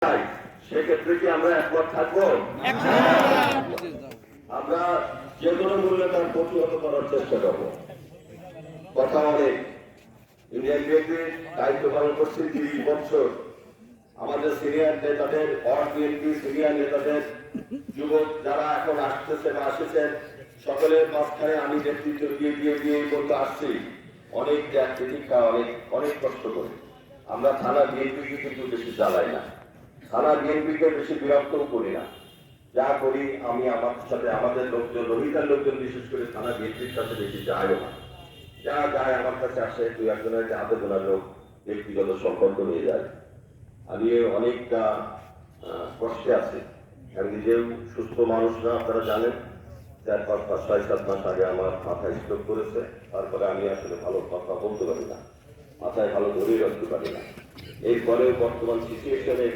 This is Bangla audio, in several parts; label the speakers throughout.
Speaker 1: সেক্ষেত্রে কি আমরা একমত থাকবো? আমরা যে কোনো মূল্যে তার প্রতিহত করার চেষ্টা করবো। কথা অনেক, ইন্ডিয়ান বিএনপির দায়িত্ব পালন করছে 30 বছর। আমাদের সিনিয়র নেতাদের, বিএনপি সিনিয়র নেতাদের, যুবক যারা এখন আসতেছে বা আসেছেন, সকলের মাঝখানে আমি নেতৃত্ব দিয়ে বলতে আসছি। অনেক ত্যাগ প্রতীক্ষা, অনেক কষ্ট করে আমরা থানা বিএনপিকে কিন্তু বেশি জ্বালাই না, থানা বিএনপিকে বেশি বিরক্তও করি না। যা করি আমি আমার সাথে আমাদের লোকজন, রোহিতার লোকজন বিশেষ করে থানা বিএনপির সাথে বেশি যায়ও না। যা যায় আমার কাছে আসে, দুই একজনের হাতে গোনা লোক ব্যক্তিগত সম্পর্ক নিয়ে যায়। আমি অনেকটা কষ্টে আছি। আমি নিজেও সুস্থ মানুষ না, আপনারা জানেন। 4-5 মাস 6-7 মাস আগে আমার মাথায় স্ট্রোক করেছে। তারপরে আমি আসলে ভালো কথা বলতে পারি না, মাথায় ভালো ধরে রাখতে পারি না। এরপরেও বর্তমান সিচুয়েশনে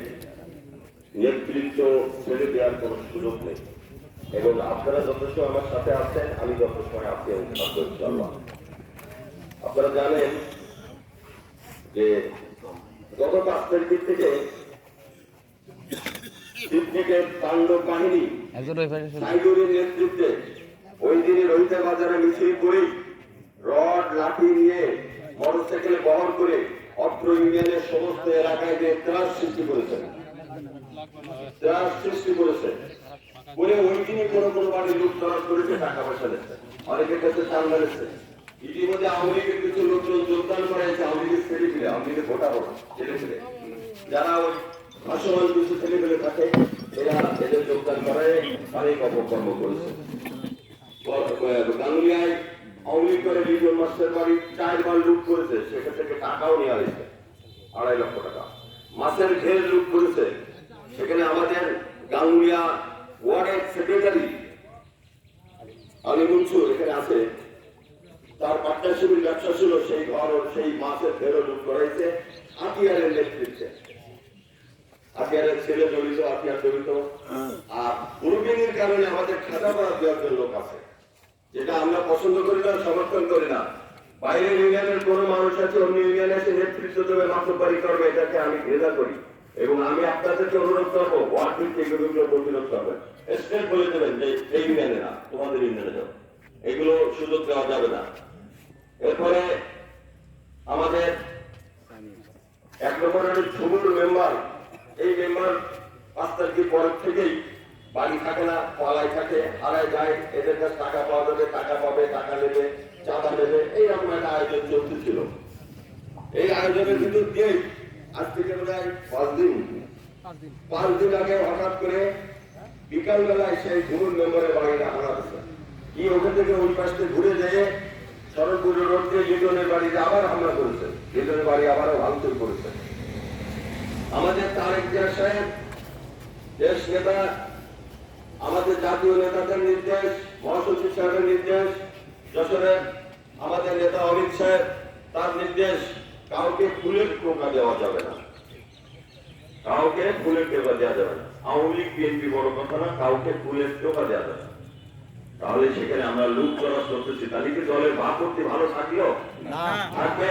Speaker 1: নেতৃত্ব ছেড়ে দেওয়ার কোনো সুযোগ নেই। এবং আপনারা যথেষ্ট আমার সাথে আছেন, আমি যত সময় আছি ইনশাআল্লাহ। আপনারা জানেন যে গত 5 তারিখ থেকে কাণ্ড কাহিনী সাইদুরের নেতৃত্বে ওই দিনে রহিতা বাজারে মিছিল করে রড লাঠি নিয়ে মোটরসাইকেলে বহন করে অত্র ইউনিয়নের সমস্ত এলাকায় যে ত্রাস সৃষ্টি করেছে বলে ওই দিনই কোনো বাড়ি লুট তরাজ করেছে, টাকা পয়সা দিচ্ছে, অনেকের কাছে চাল মেরেছে। ইতিমধ্যে আওয়ামী লীগের কিছু লোকজন যোগদান করেছে, আওয়ামী লীগের ছেলে ফেলে, আওয়ামী লীগের ভোটার ছেলে ফেলে, যারা ওই ভাসমান কিছু ছেলে ফেলে থাকে, এরা এদের যোগদান করে অনেক অপকর্ম করেছে। গাঙ্গুলিয়ায় আওয়ামী লীগ করে লিজন মাস্টার বাড়ি 4 বার লুট করেছে, সেখান থেকে টাকাও নিয়ে আসছে 2.5 লক্ষ টাকা। মাছের ঘের লুট করেছে, সেখানে আমাদের গাঙ্গুলিয়া ওয়ার্ডের সেক্রেটারি আলী মনসুর এখানে আছে, তার পার্টনারশিপের ব্যবসা ছিল, সেই ঘর সেই মাছের ঘেরও লুট করাইছে আতিয়ারের নেতৃত্বে। আতিয়ারের ছেলে জড়িত, আতিয়ার জড়িত। আর পূর্বিনীর কারণে আমাদের খাতা পড়া 2 লোক আছে, যেটা আমরা পছন্দ করি না, সমর্থন করি না। বাইরের ইউনিয়নের কোন মানুষ আছে, অন্য ইউনিয়নে এসে নেতৃত্ব দেবে, মাতব্বরি করবে, এটাকে আমি ঘৃণা করি। এবং আমি আপনাদেরকে অনুরোধ করবো, ওয়ার্ড ভিত্তিক এগুলো প্রতিরোধ করবেন, স্টেট বলে দেবেন যে এই ইউনিয়নে না, তোমাদের ইউনিয়নে যাও, এগুলো সুযোগ দেওয়া যাবে না। এরপরে আমাদের 1 নম্বরের ছবুর মেম্বার, এই মেম্বার 5 তারিখের পর থেকেই বাড়ি থাকে না, পালায় থাকে, হারায় যায়, এদের কাছে টাকা পাওয়া যাবে, টাকা পাবে, টাকা নেবে, চাঁদা নেবে, এইরকম একটা আয়োজন চলতেছিল। এই আয়োজনের ভিতর দিয়েই আজ থেকে প্রায় 5 দিন আগে হঠাৎ করে বিকালবেলায় সেই ঝুমুর মেম্বারের বাড়িটা হারা দিচ্ছে। কি ওখান থেকে ওই পাশ থেকে ঘুরে যেয়ে সড়কপুর রোড দিয়ে লিটনের বাড়িতে আবার হামলা করেছে, লিটনের বাড়ি আবারও ভাঙচুর করেছে। আমাদের তারেক জিয়া সাহেব, দেশ নেতা, আমাদের জাতীয় নেতাদের নির্দেশ, মহাসচিব সাহেবের নির্দেশ, যশোরের আমাদের নেতা অমিত সাহেব, তার নির্দেশ, কাউকে ফুলের টোকা দেওয়া যাবে না, কাউকে ফুলের টোকা দেওয়া যাবে না। আওয়ামী লীগ বিএনপি বড় কথা না, কাউকে ফুলের টোকা দেওয়া যাবে না। তাহলে সেখানে আমরা লুট করা করতেছি, তাহলে কি দলের ভাবমূর্তি ভালো থাকলো? থাকবে?